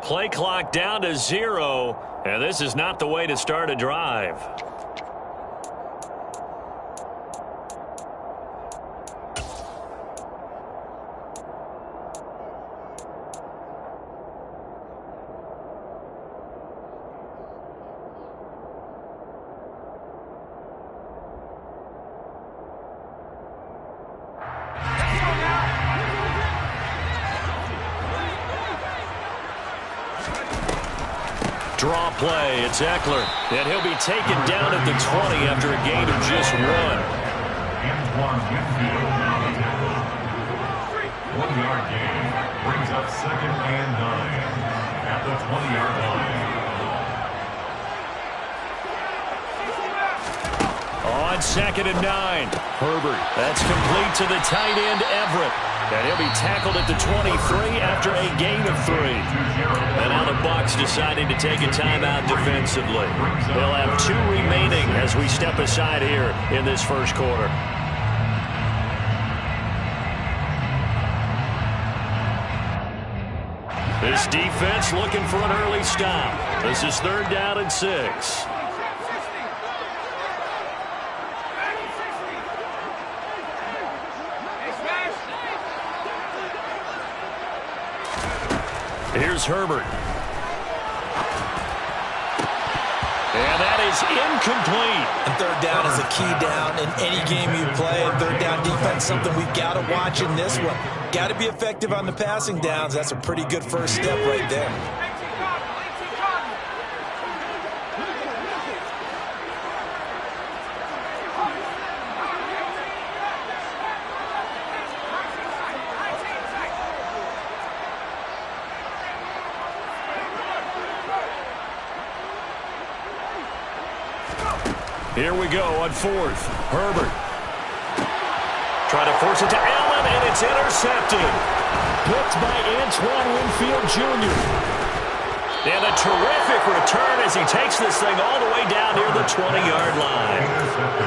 Play clock down to 0, and this is not the way to start a drive. Draw play, it's Eckler, and he'll be taken down at the 20 after a gain of just 1. 1-yard gain brings up 2nd and 9 at the 20-yard line. On 2nd and 9, Herbert. That's complete to the tight end, Everett. And he'll be tackled at the 23 after a gain of 3. And now the Bucs deciding to take a timeout defensively. They'll have 2 remaining as we step aside here in this first quarter. This defense looking for an early stop. This is 3rd down and 6. Here's Herbert. And that is incomplete. And 3rd down is a key down in any game you play. And 3rd down defense, something we've got to watch in this one. Got to be effective on the passing downs. That's a pretty good first step right there. Here we go on 4th. Herbert. Trying to force it to Allen, and it's intercepted. Picked by Antoine Winfield Jr. And a terrific return as he takes this thing all the way down near the 20-yard line.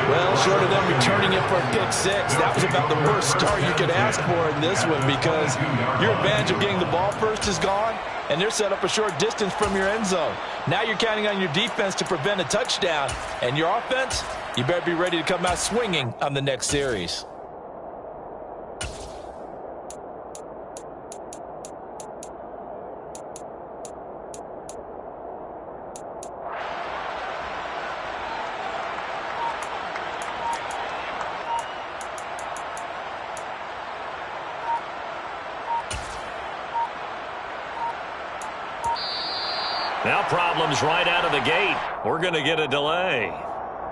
Well, short of them returning it for a pick 6, that was about the worst start you could ask for in this one because your advantage of getting the ball first is gone, and they're set up a short distance from your end zone. Now you're counting on your defense to prevent a touchdown, and your offense, you better be ready to come out swinging on the next series. Now problems right out of the gate. We're going to get a delay.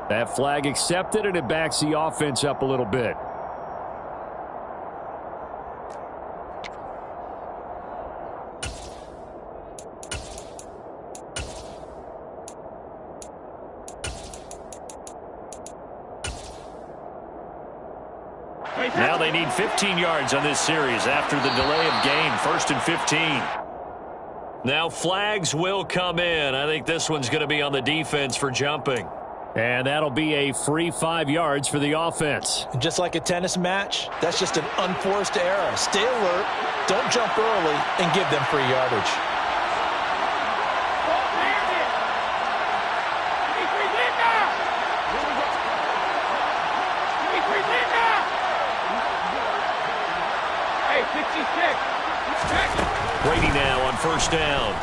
That flag accepted, and it backs the offense up a little bit. Now they need 15 yards on this series after the delay of game. 1st and 15. Now flags will come in. I think this one's going to be on the defense for jumping. And that'll be a free 5 yards for the offense. And just like a tennis match, that's just an unforced error. Stay alert, don't jump early, and give them free yardage. Brady now on 1st down.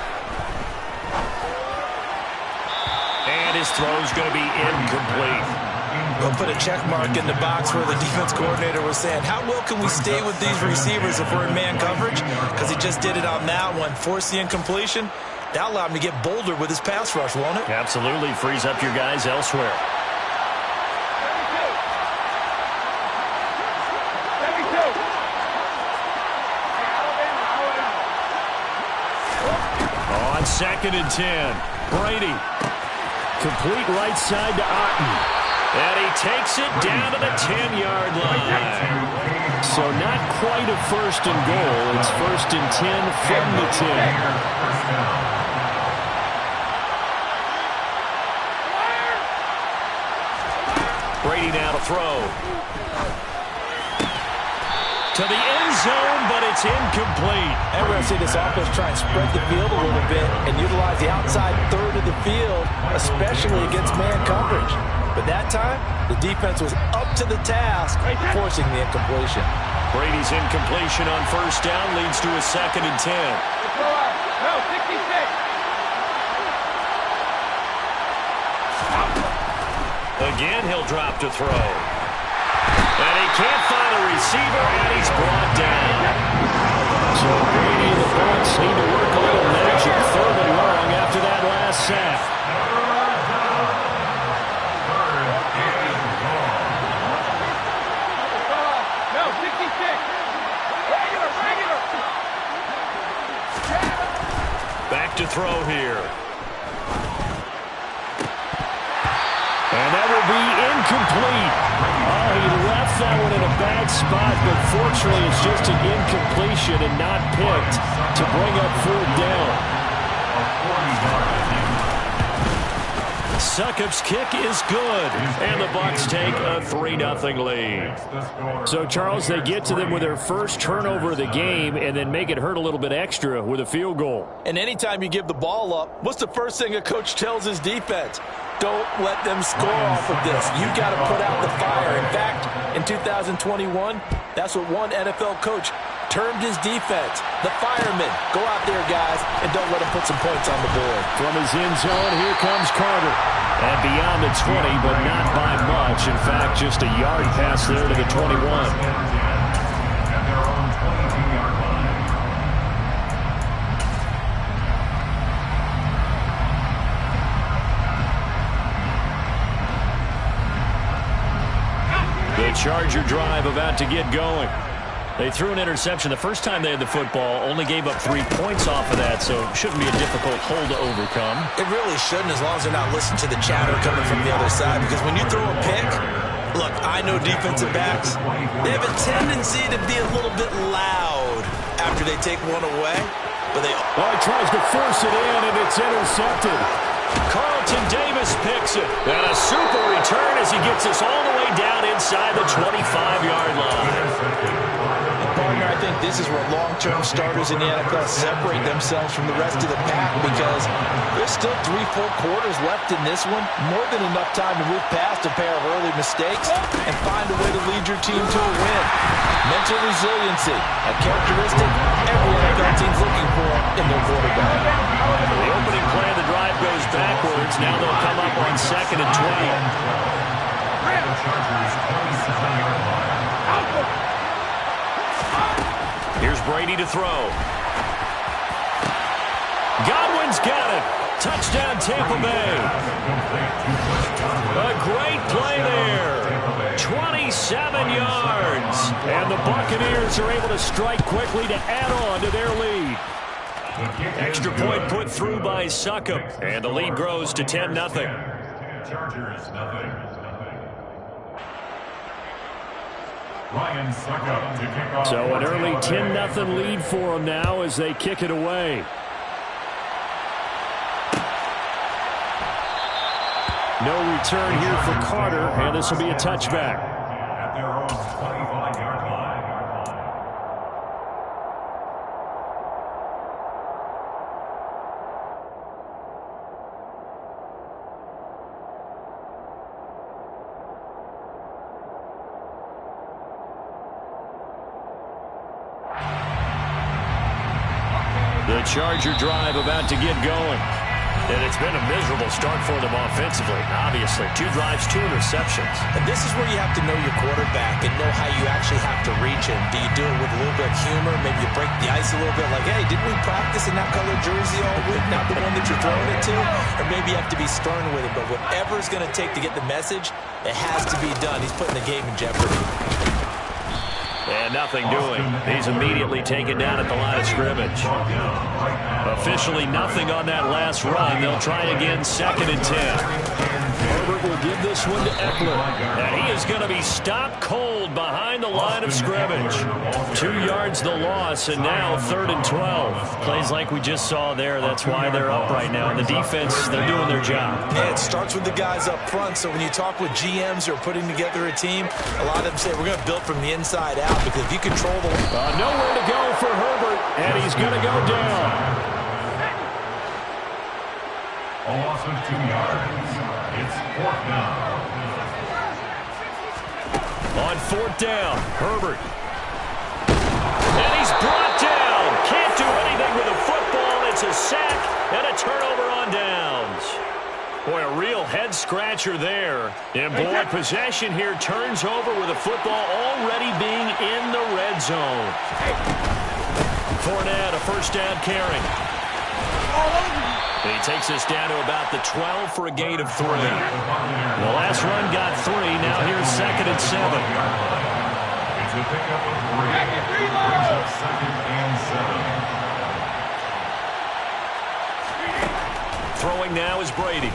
And his throw's going to be incomplete. We'll put a check mark in the box where the defense coordinator was saying, how well can we stay with these receivers if we're in man coverage? Because he just did it on that one. Force the incompletion. That'll allow him to get bolder with his pass rush, won't it? Absolutely. Frees up your guys elsewhere. On 2nd and 10, Brady. Complete right side to Otten. And he takes it down to the 10-yard line. So not quite a 1st and goal. It's 1st and 10 from the 10. Brady now to throw. to the end zone, but it's incomplete. And we're going to see this offense try and spread the field a little bit and utilize the outside third of the field, especially against man coverage. But that time, the defense was up to the task, forcing the incompletion. Brady's incompletion on first down leads to a 2nd and 10. No, 66. Again, he'll drop to throw. And he can't find a receiver, and he's brought down. So Brady and the Bucs need to work a little magic 3rd and long after that last sack. No, 66. Regular. Back to throw here. And that will be incomplete. Oh, he left that one in a bad spot, but fortunately it's just an incompletion and not picked to bring up 4th down. Succop's kick is good, and the Bucs take a 3-0 lead. So, Charles, they get to them with their first turnover of the game and then make it hurt a little bit extra with a field goal. And anytime you give the ball up, what's the first thing a coach tells his defense? Don't let them score off of this. You got to put out the fire. In fact, in 2021, that's what one NFL coach termed his defense, the firemen. Go out there, guys, and don't let them put some points on the board. From his end zone, here comes Carter. And beyond the 20, but not by much. In fact, just a yard pass there to the 21. The Charger drive about to get going. They threw an interception the first time they had the football, only gave up 3 points off of that, so it shouldn't be a difficult hole to overcome. It really shouldn't, as long as they're not listening to the chatter coming from the other side, because when you throw a pick, look, I know defensive backs, they have a tendency to be a little bit loud after they take one away, but they... Well, he tries to force it in, and it's intercepted. Carlton Davis picks it. And a super return as he gets us all the way down inside the 25-yard line. Partner, I think this is where long-term starters in the NFL separate themselves from the rest of the pack, because there's still 3 full quarters left in this one. More than enough time to move past a pair of early mistakes and find a way to lead your team to a win. Mental resiliency, a characteristic every NFL team's looking for in their quarterback. The opening play of the drive goes backwards. Now they'll come up on 2nd and 20. Here's Brady to throw. Godwin's got it. Touchdown, Tampa Bay. A great play there. 27 yards. And the Buccaneers are able to strike quickly to add on to their lead. Extra point put through by Succop. And the lead grows to 10-0. Chargers, nothing. Ryan Succop to kick off. So an early 10-0 lead for them now as they kick it away. No return here for Carter, and this will be a touchback. At their own 25-yard line. The Charger drive about to get going. And it's been a miserable start for them offensively, obviously. 2 drives, 2 interceptions. And this is where you have to know your quarterback and know how you actually have to reach him. Do you do it with a little bit of humor? Maybe you break the ice a little bit, like, hey, didn't we practice in that colored jersey all week, not the one that you're throwing it to? Or maybe you have to be stern with him. But whatever it's going to take to get the message, it has to be done. He's putting the game in jeopardy. And nothing doing. He's immediately taken down at the line of scrimmage. Officially nothing on that last run. They'll try again, 2nd and 10. Herbert will give this one to Eckler. And he is going to be stopped cold behind the line of scrimmage. 2 yards the loss, and now 3rd and 12. Plays like we just saw there. That's why they're up right now. And the defense, they're doing their job. Yeah, it starts with the guys up front. So when you talk with GMs who are putting together a team, a lot of them say we're going to build from the inside out, because if you control the... Nowhere to go for Herbert, and he's going to go down. A loss of 2 yards. It's 4th down. On 4th down, Herbert. And he's brought down. Can't do anything with a football. It's a sack and a turnover on downs. Boy, a real head-scratcher there. And, boy, possession here turns over with a football already being in the red zone. Fournette, a 1st down carry. He takes us down to about the 12 for a gain of 3. The last run got 3. Now here's 2nd and 7. It's a pickup of 3. Brings up 2nd and 7. Throwing now is Brady.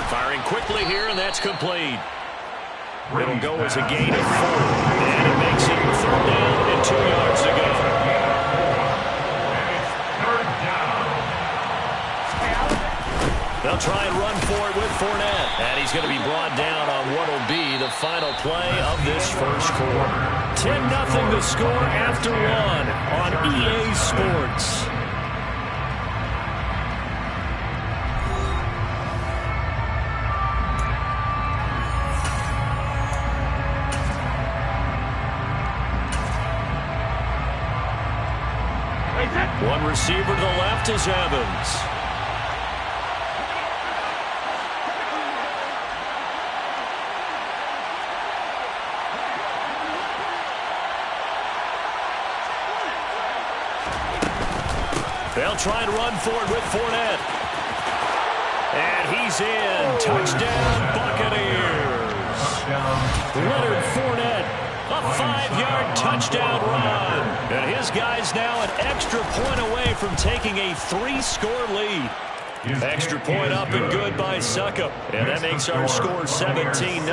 Firing quickly here, and that's complete. It'll go as a gain of 4. And it makes it 3rd down and 2 yards to go. They'll try and run for it with Fournette. And he's going to be brought down on what will be the final play of this first quarter. 10-0 the score after 1 on EA Sports. One receiver to the left is Evans. They'll try and run for it with Fournette. And he's in. Touchdown, Buccaneers. Leonard Fournette, a 5-yard touchdown run. And his guy's now an extra point away from taking a 3-score lead. Extra point up and good by Succop. And that makes our score 17-0.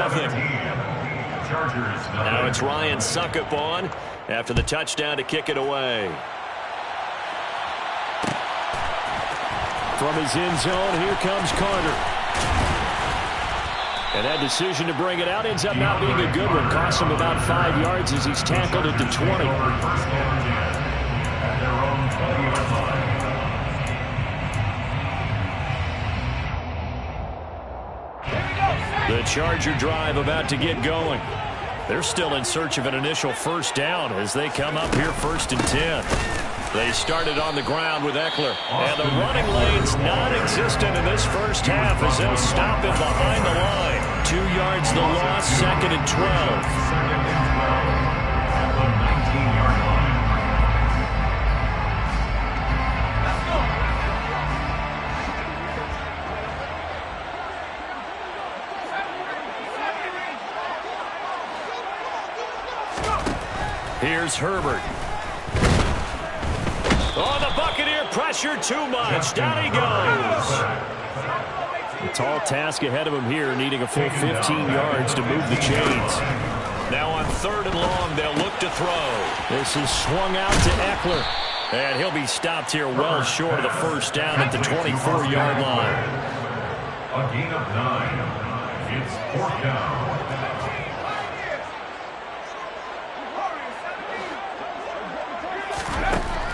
Now it's Ryan Succop on after the touchdown to kick it away. From his end zone, here comes Carter. And that decision to bring it out ends up not being a good one. Costs him about 5 yards as he's tackled at the 20. The Charger drive about to get going. They're still in search of an initial 1st down as they come up here 1st and 10. They started on the ground with Eckler. And the running lane's non-existent in this first half as they'll stop him behind the line. 2 yards the loss, 2nd and 12. At the 19-yard line. Here's Herbert. Oh, the Buccaneer pressure too much. Down he goes. A tall task ahead of him here, needing a full 15 yards to move the chains. Now on 3rd and long, they'll look to throw. This is swung out to Eckler. And he'll be stopped here well short of the 1st down at the 24-yard line. A gain of 9. It's 4th down.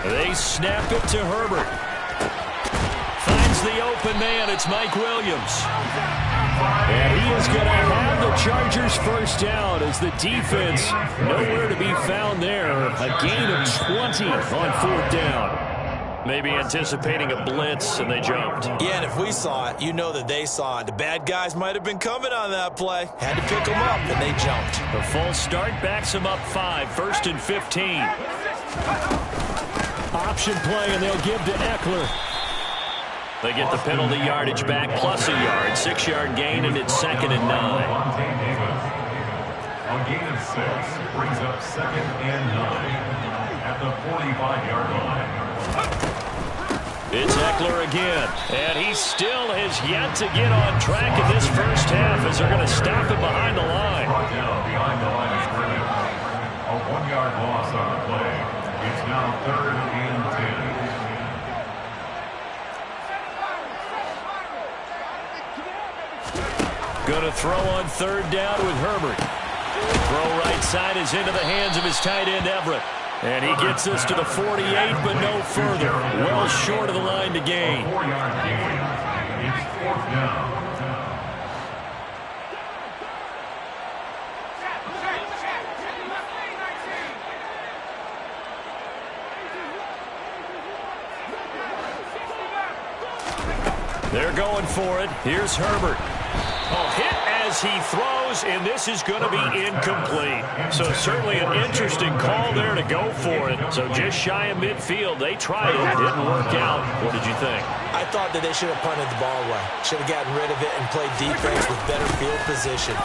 They snap it to Herbert. Finds the open man. It's Mike Williams. And he is going to have the Chargers 1st down as the defense nowhere to be found there. A gain of 20 on 4th down. Maybe anticipating a blitz, and they jumped. Yeah, and if we saw it, you know that they saw it. The bad guys might have been coming on that play. Had to pick them up, and they jumped. A false start backs them up 5, 1st and 15. Option play, and they'll give to Eckler. They get the penalty yardage back plus a yard. 6-yard gain, and it's 2nd and 9. A gain of 6 brings up 2nd and 9 at the 45-yard line. It's Eckler again, and he still has yet to get on track in this first half as they're going to stop him behind the line. Brought down behind the line of scrimmage. A 1-yard loss on the play. It's now 3rd and 10. Going to throw on 3rd down with Herbert. Throw right side is into the hands of his tight end, Everett. And he gets us to the 48, but no further. Well short of the line to gain. 4-yard gain. It's 4th down. They're going for it. Here's Herbert. Oh, hit as he throws, and this is going to be incomplete. So certainly an interesting call there to go for it. So just shy of midfield. They tried it. Didn't work out. What did you think? I thought that they should have punted the ball away. Should have gotten rid of it and played defense with better field position.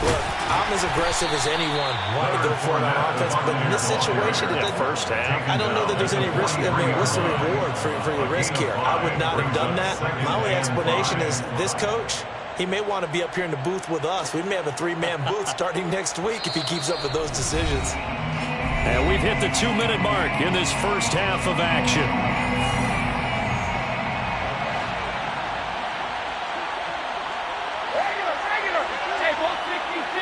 Look, I'm as aggressive as anyone wanting to go for it on offense, but in this situation, it doesn't. First half. I don't know that there's any risk. I mean, what's the reward for your risk here? I would not have done that. My only explanation is this coach, he may want to be up here in the booth with us. We may have a 3-man booth starting next week if he keeps up with those decisions. And we've hit the 2-minute mark in this first half of action. Regular. Table 66.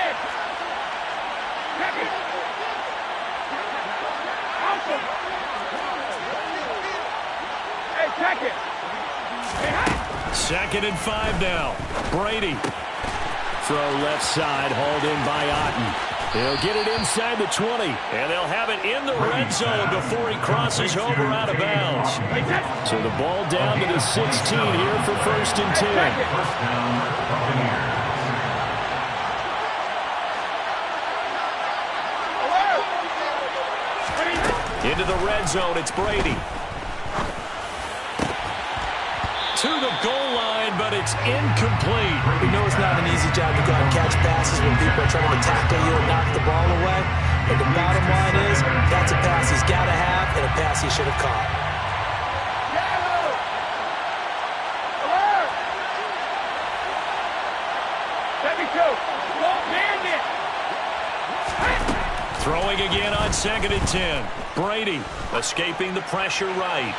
Check it. Awesome. Hey, check it. Hey, 2nd and 5 now. Brady. Throw left side, hauled in by Otten. He'll get it inside the 20, and they'll have it in the red zone before he crosses over out of bounds. So the ball down to the 16 here for 1st and 10. First down, Buccaneers. Into the red zone, it's Brady. To the goal line, but it's incomplete. We know it's not an easy job to go out and catch passes when people are trying to tackle you and knock the ball away. But the bottom line is, that's a pass he's got to have and a pass he should have caught. Throwing again on 2nd and 10. Brady escaping the pressure right.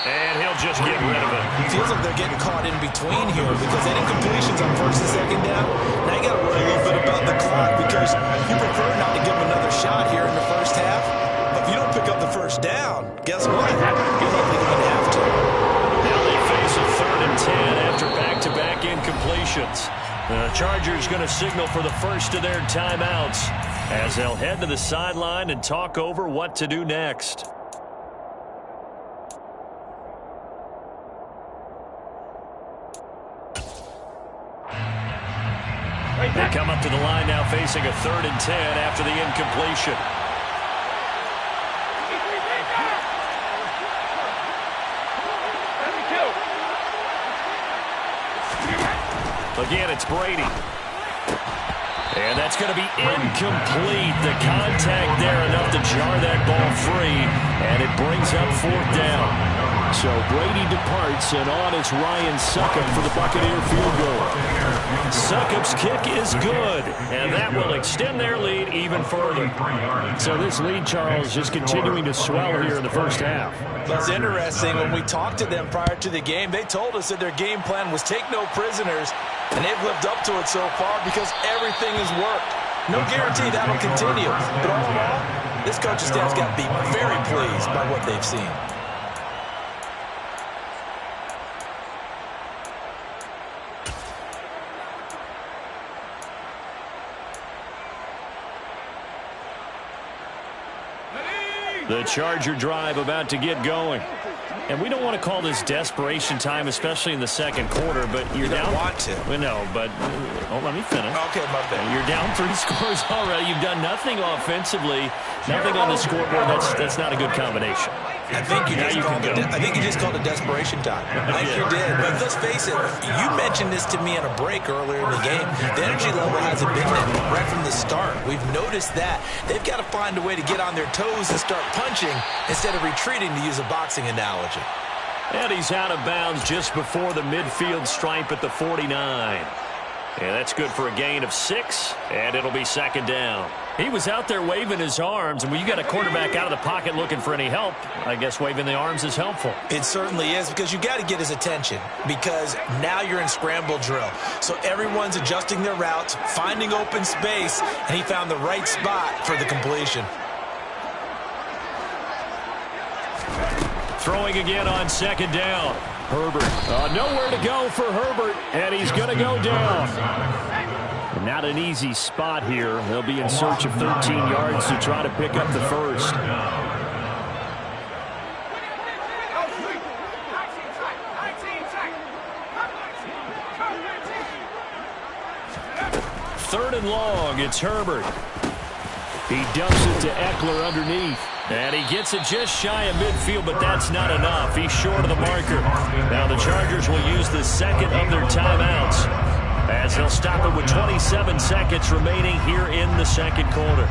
And he'll just get rid of it. It feels like they're getting caught in between here because that incompletion's on 1st and 2nd down. Now you got to worry a little bit about the clock because you prefer not to give them another shot here in the first half. But if you don't pick up the 1st down, guess what? You're likely going to have to. Now they face a 3rd and 10 after back-to-back incompletions. The Chargers going to signal for the first of their timeouts as they'll head to the sideline and talk over what to do next. They come up to the line now facing a 3rd and 10 after the incompletion. Again, it's Brady. And that's going to be incomplete. The contact there enough to jar that ball free, and it brings up 4th down. So Brady departs, and on is Ryan Succop for the Buccaneer field goal. Succop's kick is good, and that will extend their lead even further. So this lead, Charles, just continuing to swell here in the first half. That's interesting. When we talked to them prior to the game, they told us that their game plan was take no prisoners, and they've lived up to it so far because everything has worked. No guarantee that'll continue. But all in all, this coaching staff's got to be very pleased by what they've seen. The Charger drive about to get going. And we don't want to call this desperation time, especially in the 2nd quarter, but you're down. You don't want to. We know, but let me finish. Okay, my bad. You're down 3 scores already. You've done nothing offensively, nothing on the scoreboard. That's not a good combination. I think you just called it desperation time. I think you did. But let's face it, you mentioned this to me on a break earlier in the game. The energy level hasn't been there right from the start. We've noticed that. They've got to find a way to get on their toes and start punching instead of retreating, to use a boxing analogy. And he's out of bounds just before the midfield stripe at the 49. And that's good for a gain of 6, and it'll be second down. He was out there waving his arms, and when you got a quarterback out of the pocket looking for any help, I guess waving the arms is helpful. It certainly is, because you got to get his attention, because now you're in scramble drill. So everyone's adjusting their routes, finding open space, and he found the right spot for the completion. Throwing again on second down. Herbert. Nowhere to go for Herbert, and he's going to go down. And not an easy spot here. They'll be in search of 13 yards to try to pick up the first. Third and long, it's Herbert. He dumps it to Eckler underneath. And he gets it just shy of midfield, but that's not enough. He's short of the marker. Now the Chargers will use the second of their timeouts as they'll stop it with 27 seconds remaining here in the second quarter.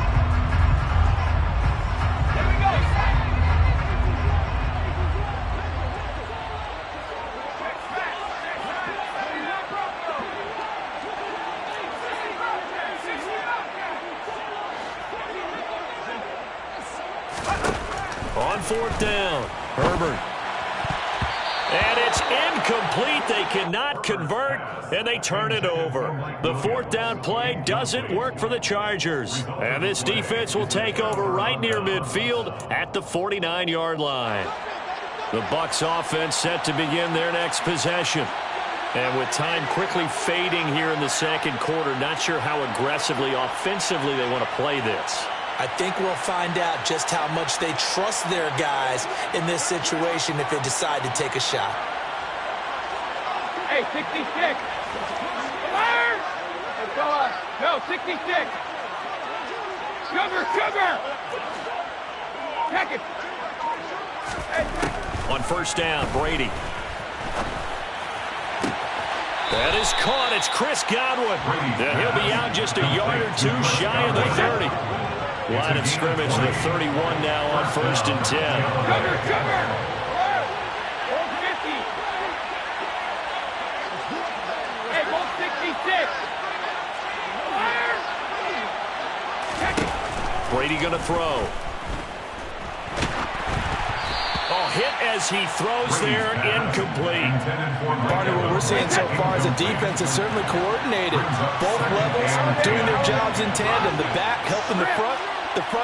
On fourth down, Herbert. And it's incomplete. They cannot convert, and they turn it over. The fourth down play doesn't work for the Chargers. And this defense will take over right near midfield at the 49-yard line. The Bucs offense set to begin their next possession. And with time quickly fading here in the second quarter, not sure how aggressively, offensively they want to play this. I think we'll find out just how much they trust their guys in this situation if they decide to take a shot. Hey, 66. Fire! Let's go on. No, 66. Cover. Check it. Hey. On first down, Brady. That is caught. It's Chris Godwin. And he'll be out just a yard or two shy of the 30. Line of scrimmage, the 31 now on first and 10. Cover. Hold 50. Hey, hold 66. Fire! Check it. Brady going to throw. Hit as he throws there, incomplete. Part of what we're seeing so far is the defense is certainly coordinated. Both levels doing their jobs in tandem. The back helping the front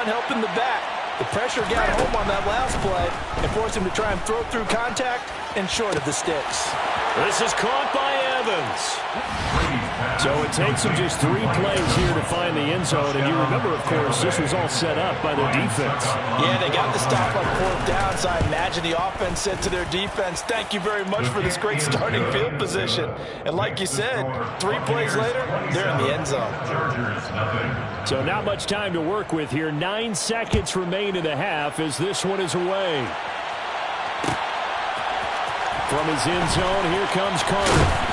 helping the back. The pressure got home on that last play and forced him to try and throw through contact and short of the sticks. This is caught by Evans. So it takes them just 3 plays here to find the end zone. And you remember, of course, this was all set up by their defense. Yeah, they got the stop on fourth down, so I imagine the offense said to their defense, thank you very much for this great starting field position. And like you said, 3 plays later, they're in the end zone. So not much time to work with here. 9 seconds remain in the half as this one is away. From his end zone, here comes Carter.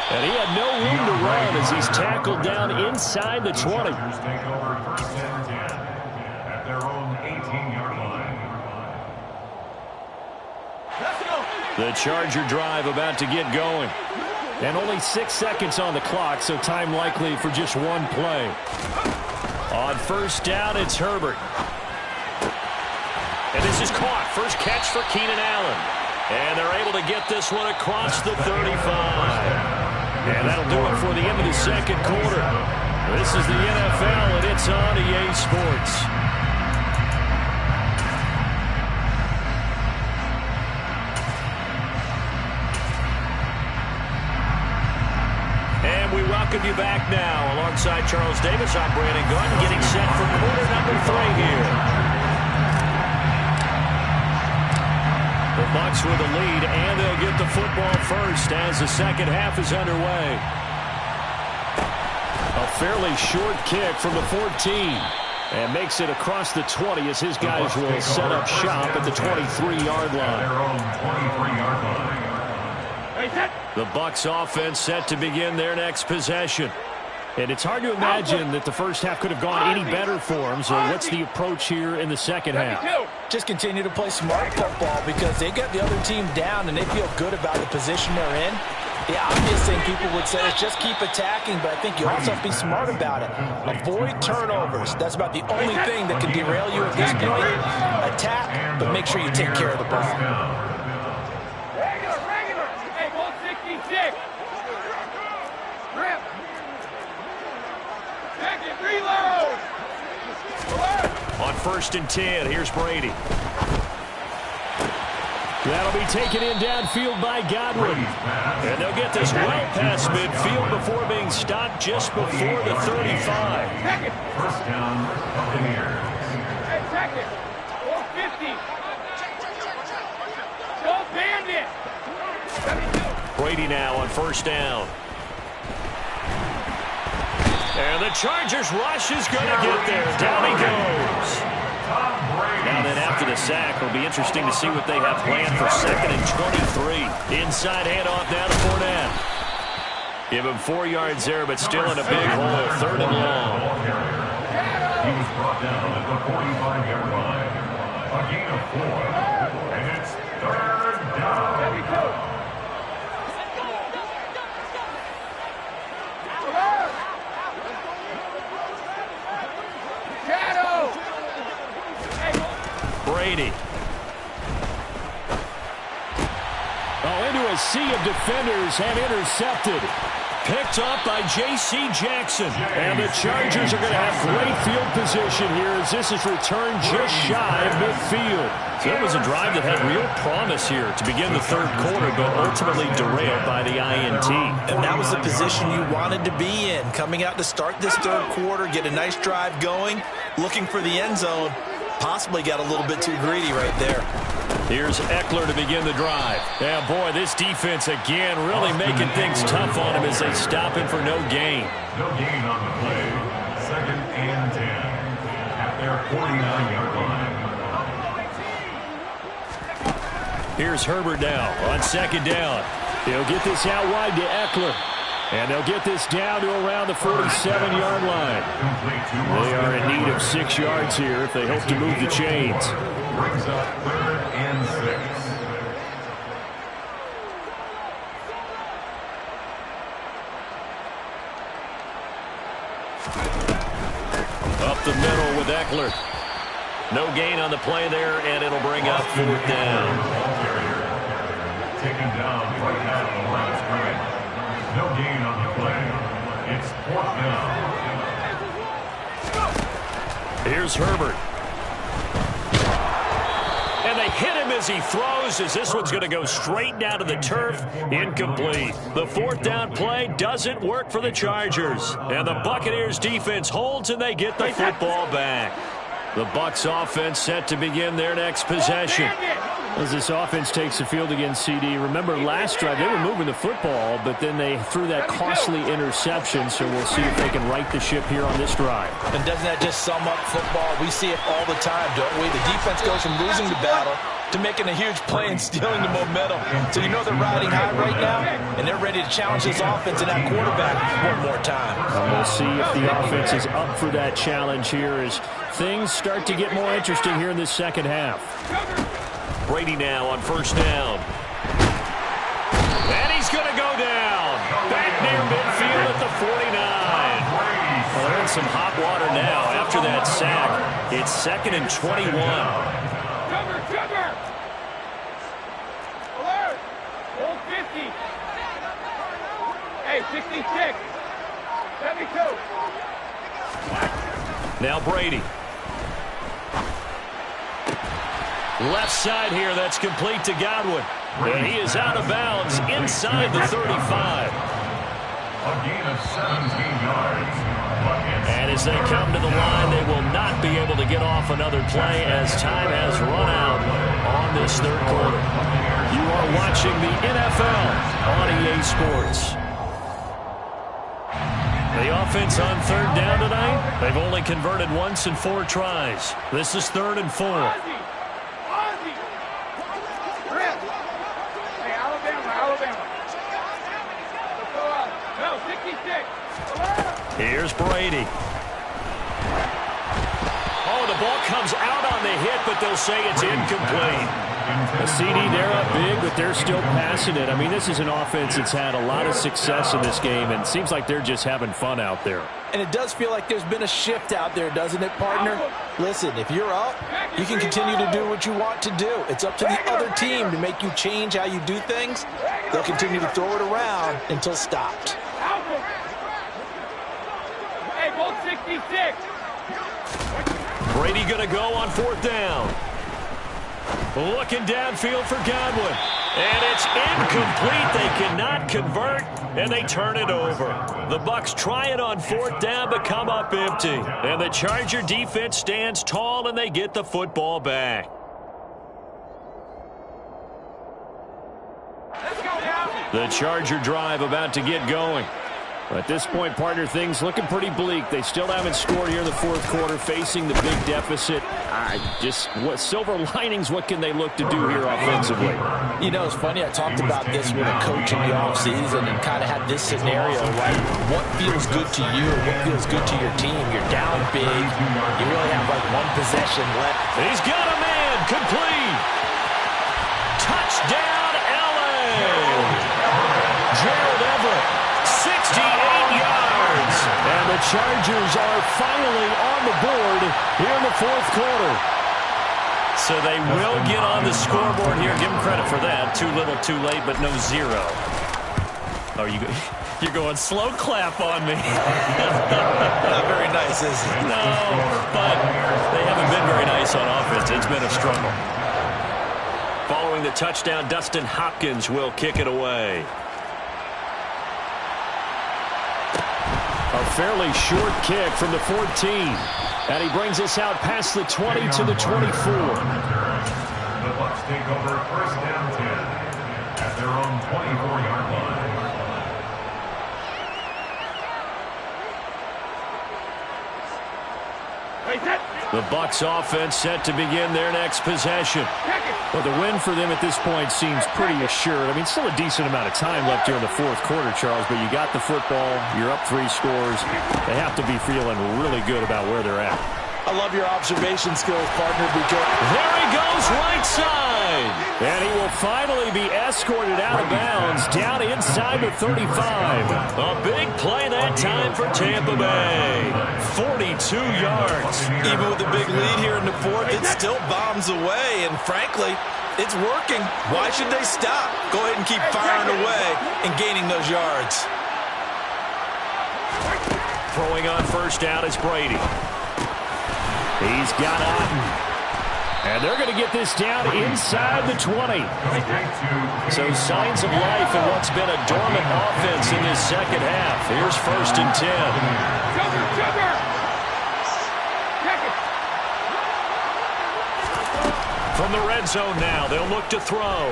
And he had no room to run as he's tackled down inside the 20. Take over first and 10 at their own 18-yard line. The Charger drive about to get going. And only 6 seconds on the clock, so time likely for just 1 play. On first down, it's Herbert. And this is caught. First catch for Keenan Allen. And they're able to get this one across the 35. And that'll do it for the end of the second quarter. This is the NFL, and it's on EA Sports. And we welcome you back now. Alongside Charles Davis, I'm Brandon Gunn, getting set for quarter number 3 here. The Bucs with the lead, and they'll get the football first as the second half is underway. A fairly short kick from the 14. And makes it across the 20 as his guys will set up shop at the 23-yard line. The Bucs offense set to begin their next possession. And it's hard to imagine that the first half could have gone any better for them. So what's the approach here in the second half? Just continue to play smart football because they got the other team down and they feel good about the position they're in. The obvious thing people would say is just keep attacking, but I think you also have to be smart about it. Avoid turnovers. That's about the only thing that can derail you at this point. Attack, but make sure you take care of the ball. Regular. Hey, ball 66. Grip. Second, reload. On 1st and 10, here's Brady. That'll be taken in downfield by Godwin. And they'll get this well past midfield before being stopped just before the 35. Second. First down, Buccaneers. Hey, second. 450. Don't bandit. 72. Brady now on 1st down. And the Chargers rush is going to get there. Down he goes. Now then, after the sack, it'll be interesting to see what they have planned for 2nd and 23. Inside handoff now to Fournette. Give him 4 yards there, but still in a big hole. 3rd and long. He was brought down at the 45-yard line. A gain of 4. And it's 3rd down. Brady. Into a sea of defenders and intercepted. Picked up by J.C. Jackson. And the Chargers are going to have great field position here as this is returned just shy of midfield. So it was a drive that had real promise here to begin the 3rd quarter, but ultimately derailed by the INT. And that was the position you wanted to be in. Coming out to start this 3rd quarter, get a nice drive going, looking for the end zone. Possibly got a little bit too greedy right there. Here's Eckler to begin the drive. Yeah, boy, this defense again really making things tough on him as they stop him for no gain. No gain on the play. 2nd and 10 at their 49-yard line. Here's Herbert now on 2nd down. He'll get this out wide to Eckler. And they'll get this down to around the 47-yard line. They are in need of 6 yards here if they hope to move the chains. Brings up 3rd and 6. Up the middle with Eckler. No gain on the play there, and it'll bring up 4th down. Taken down right out of the line of scrimmage. No gain on the play. It's 4th down. Here's Herbert. And they hit him as he throws, as this one's going to go straight down to the turf. Incomplete. The 4th down play doesn't work for the Chargers. And the Buccaneers defense holds and they get the football back. The Bucs offense set to begin their next possession. As this offense takes the field against CD, remember last drive they were moving the football, but then they threw that costly interception, so we'll see if they can right the ship here on this drive. And doesn't that just sum up football? We see it all the time, don't we? The defense goes from losing the battle to making a huge play and stealing the momentum. So you know they're riding high right now, and they're ready to challenge this offense and that quarterback one more time. And we'll see if the offense is up for that challenge here as things start to get more interesting here in this 2nd half. Brady now on 1st down. And he's going to go down. Back near midfield at the 49. Well, they're in some hot water now after that sack. It's 2nd and 21. Cover. Alert. Hold 50. Hey, 66. 72. Now Brady. Left side here, that's complete to Godwin. And he is out of bounds inside the 35. A gain of 17 yards. And as they come to the line, they will not be able to get off another play as time has run out on this 3rd quarter. You are watching the NFL on EA Sports. The offense on 3rd down tonight, they've only converted once in 4 tries. This is 3rd and 4. Here's Brady. Oh, the ball comes out on the hit, but they'll say it's incomplete. A CD, they're up big, but they're still passing it. I mean, this is an offense that's had a lot of success in this game, and it seems like they're just having fun out there. And it does feel like there's been a shift out there, doesn't it, partner? Listen, if you're up, you can continue to do what you want to do. It's up to the other team to make you change how you do things. They'll continue to throw it around until stopped. Hey, ball 66. Brady going to go on 4th down. Looking downfield for Godwin. And it's incomplete. They cannot convert, and they turn it over. The Bucs try it on 4th down, but come up empty. And the Charger defense stands tall, and they get the football back. The Charger drive about to get going. At this point, partner, things looking pretty bleak. They still haven't scored here in the 4th quarter, facing the big deficit. What silver linings, what can they look to do here offensively? You know, it's funny. I talked about this with a coach in the offseason and kind of had this scenario, right? What feels good to you? What feels good to your team? You're down big. You really have like one possession left. He's got a man. Complete. Touchdown, LA. Gerald Everett. 68 yards. And the Chargers are finally on the board here in the 4th quarter. So they will get on the scoreboard here. Give them credit for that. Too little, too late, but no zero. Oh, you're going slow clap on me. Not very nice, is it? No, but they haven't been very nice on offense. It's been a struggle. Following the touchdown, Dustin Hopkins will kick it away. A fairly short kick from the 14. And he brings us out past the 20 to the 24. The Bucs take over 1st down 10 at their own 24-yard line. The Bucs offense set to begin their next possession. Well, the win for them at this point seems pretty assured. I mean, still a decent amount of time left here in the 4th quarter, Charles, but you got the football, you're up 3 scores. They have to be feeling really good about where they're at. I love your observation skills, partner, because There he goes, right side. And he will finally be escorted out of bounds down inside the 35. A big play that time for Tampa Bay. 42 yards. Even with the big lead here in the 4th, it still bombs away. And frankly, it's working. Why should they stop? Go ahead and keep firing away and gaining those yards. Throwing on 1st down is Brady. He's got Otten. And they're going to get this down inside the 20. So signs of life in what's been a dormant offense in this 2nd half. Here's 1st and 10. From the red zone now, they'll look to throw.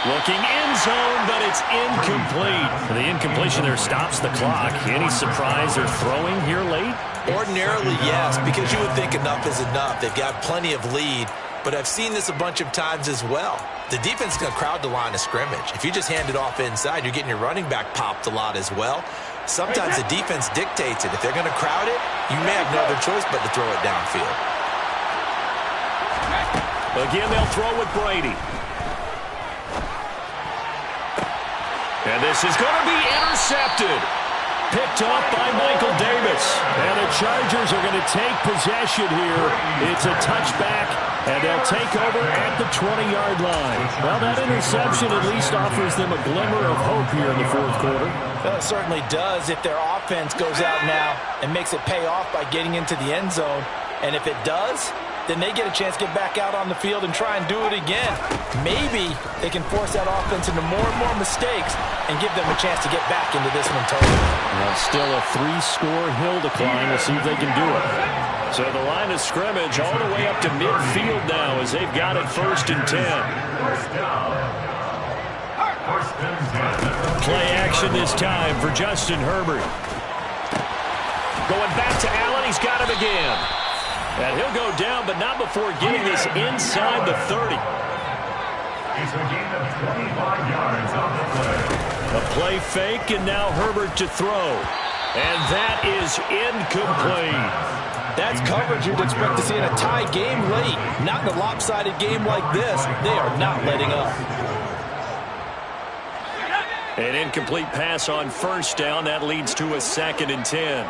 Looking end zone, but it's incomplete. The incompletion there stops the clock. Any surprise they're throwing here late? Ordinarily, yes, because you would think enough is enough. They've got plenty of lead, but I've seen this a bunch of times as well. The defense is going to crowd the line of scrimmage. If you just hand it off inside, you're getting your running back popped a lot as well. Sometimes the defense dictates it. If they're going to crowd it, you may have no other choice but to throw it downfield. Again, they'll throw with Brady. And this is going to be intercepted. Picked off by Michael Davis. And the Chargers are going to take possession here. It's a touchback, and they'll take over at the 20-yard line. Well, that interception at least offers them a glimmer of hope here in the 4th quarter. Well, it certainly does if their offense goes out now and makes it pay off by getting into the end zone. And if it does, then they get a chance to get back out on the field and try and do it again. Maybe they can force that offense into more and more mistakes and give them a chance to get back into this one totally. Well, still a 3-score hill to climb. We'll see if they can do it. So the line of scrimmage all the way up to midfield now as they've got it 1st and 10. Play action this time for Justin Herbert. Going back to Allen. He's got him again. And he'll go down, but not before getting this inside the 30. It's a gain of 25 yards on the play. A play fake, and now Herbert to throw. And that is incomplete. That's coverage you'd expect to see in a tie game late. Not in a lopsided game like this. They are not letting up. An incomplete pass on first down. That leads to a 2nd and 10.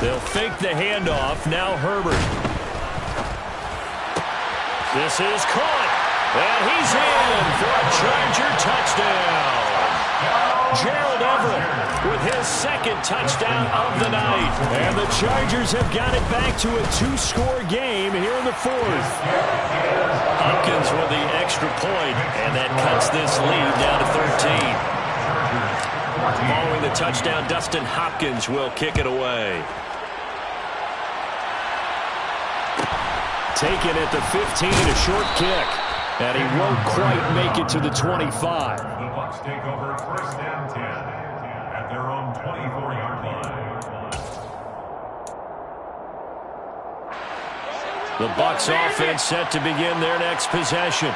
They'll fake the handoff. Now Herbert. This is caught. And he's in for a Charger touchdown. Gerald Everett with his 2nd touchdown of the night. And the Chargers have got it back to a 2-score game here in the 4th. Hopkins with the extra point, and that cuts this lead down to 13. Following the touchdown, Dustin Hopkins will kick it away. Taken at the 15, a short kick. And he won't quite make it to the 25. The Bucs take over 1st and 10 at their own 24-yard line. The Bucs offense set to begin their next possession.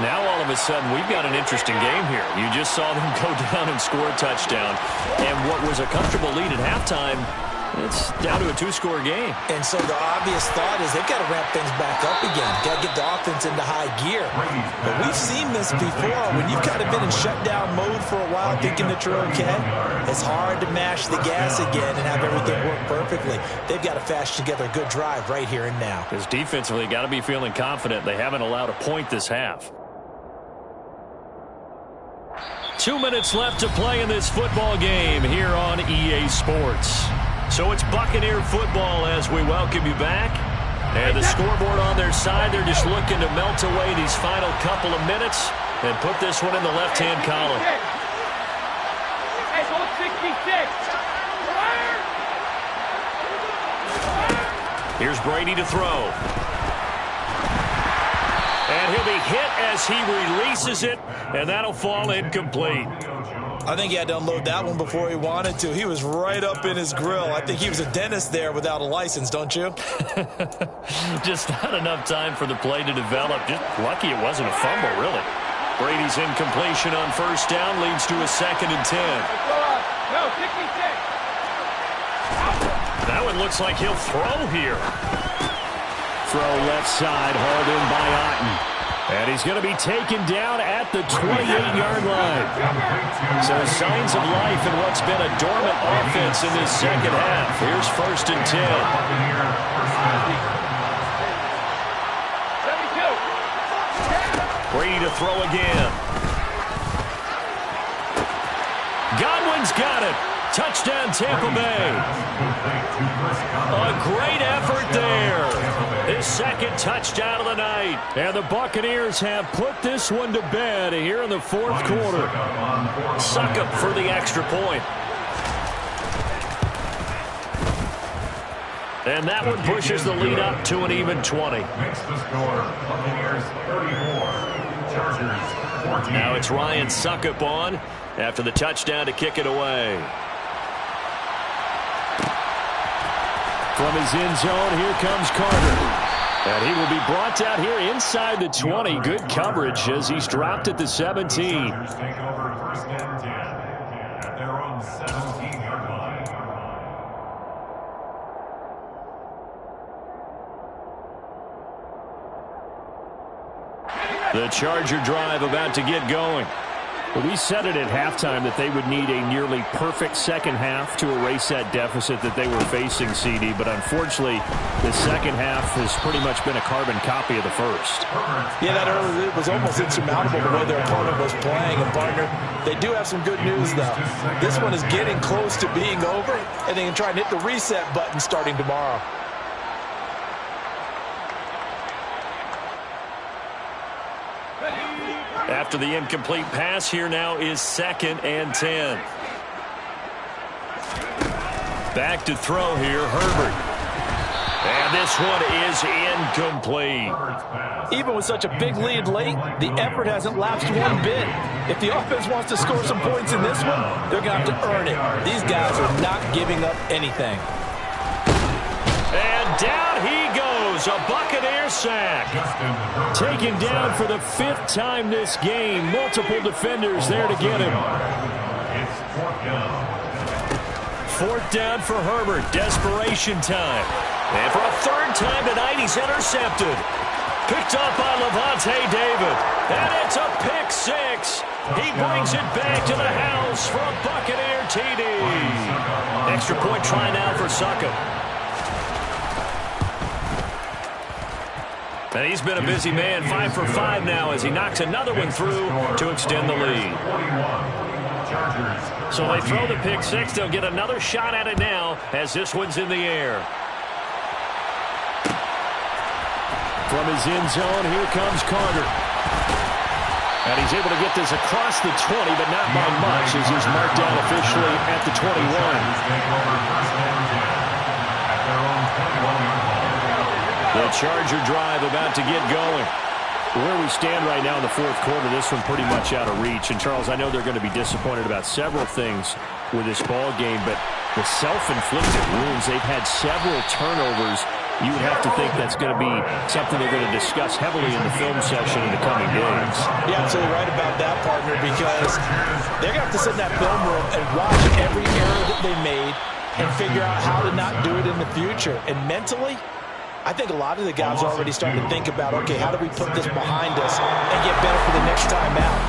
Now all of a sudden we've got an interesting game here. You just saw them go down and score a touchdown. And what was a comfortable lead at halftime, it's down to a 2-score game. And so the obvious thought is they've got to ramp things back up again. Got to get the offense into high gear. But we've seen this before. When you've kind of been in shutdown mode for a while thinking that you're okay, it's hard to mash the gas again and have everything work perfectly. They've got to fashion together a good drive right here and now. Because defensively, got to be feeling confident. They haven't allowed a point this half. 2 minutes left to play in this football game here on EA Sports. So it's Buccaneer football as we welcome you back. And the scoreboard on their side, they're just looking to melt away these final couple of minutes and put this one in the left-hand column. Here's Brady to throw. And he'll be hit as he releases it, and that'll fall incomplete. I think he had to unload that one before he wanted to. He was right up in his grill. I think he was a dentist there without a license, don't you? Just not enough time for the play to develop. Just lucky it wasn't a fumble, really. Brady's incompletion on first down leads to a 2nd and 10. That one looks like he'll throw here. Throw left side, hauled in by Otten. And he's going to be taken down at the 28-yard line. So signs of life in what's been a dormant offense in this second half. Here's 1st and 10. Brady to throw again. Godwin's got it. Touchdown, Tampa Bay. A great effort there. His 2nd touchdown of the night. And the Buccaneers have put this one to bed here in the 4th quarter. Succop for the extra point. And that one pushes the lead up to an even 20. Makes the score Buccaneers 34, Chargers 14. Now it's Ryan Succop on after the touchdown to kick it away. From his end zone, here comes Carter. And he will be brought down here inside the 20. Good coverage as he's dropped at the 17. Take over 1st and 10 at their own 17-yard line. The Charger drive about to get going. We said it at halftime that they would need a nearly perfect second half to erase that deficit that they were facing, CD. But unfortunately, the second half has pretty much been a carbon copy of the first. Yeah, that early was almost insurmountable the way their opponent was playing. And, partner, they do have some good news, though. This one is getting close to being over, and they can try and hit the reset button starting tomorrow. After the incomplete pass, here now is 2nd and 10. Back to throw here, Herbert. And this one is incomplete. Even with such a big lead late, the effort hasn't lapsed one bit. If the offense wants to score some points in this one, they're going to have to earn it. These guys are not giving up anything. And down he goes. A Buccaneer another sack. Taken down for the 5th time this game. Multiple defenders there to get him. It's 4th down. 4th down for Herbert. Desperation time. And for a 3rd time tonight, he's intercepted. Picked up by Levante David. And it's a pick 6. He brings it back to the house for a Buccaneer TD. Extra point try now for Suckup. And he's been a busy man, 5 for 5 now as he knocks another one through to extend the lead. So they throw the pick 6. They'll get another shot at it now as this one's in the air. From his end zone, here comes Carter. And he's able to get this across the 20, but not by much as he's marked down officially at the 21. The Charger drive about to get going. Where we stand right now in the 4th quarter, this one pretty much out of reach. And, Charles, I know they're going to be disappointed about several things with this ball game, but the self-inflicted wounds, they've had several turnovers. You would have to think that's going to be something they're going to discuss heavily in the film session in the coming days. You're absolutely right about that, partner, because they're going to have to sit in that film room and watch every error that they made and figure out how to not do it in the future. And mentally, I think a lot of the guys are already starting to think about, okay, how do we put this behind us and get better for the next time out?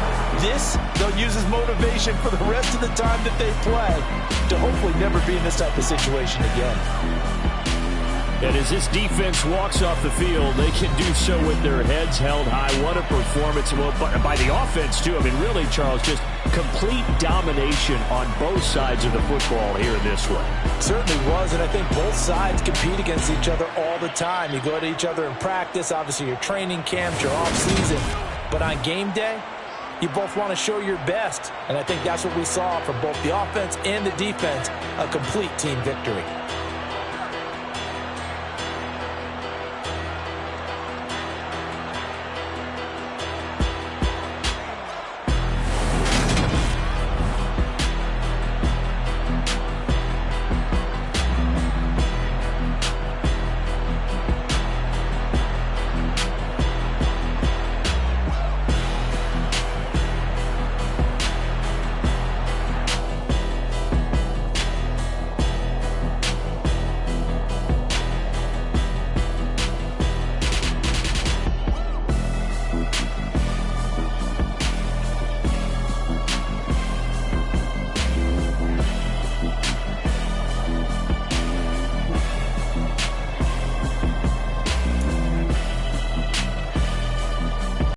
This, they'll use as motivation for the rest of the time that they play to hopefully never be in this type of situation again. And as this defense walks off the field, they can do so with their heads held high. What a performance. Well, by the offense, too. I mean, really, Charles, just complete domination on both sides of the football here in this one. Certainly was, and I think both sides compete against each other all the time. You go to each other in practice, obviously your training camps, your off-season. But on game day, you both want to show your best. And I think that's what we saw from both the offense and the defense, a complete team victory.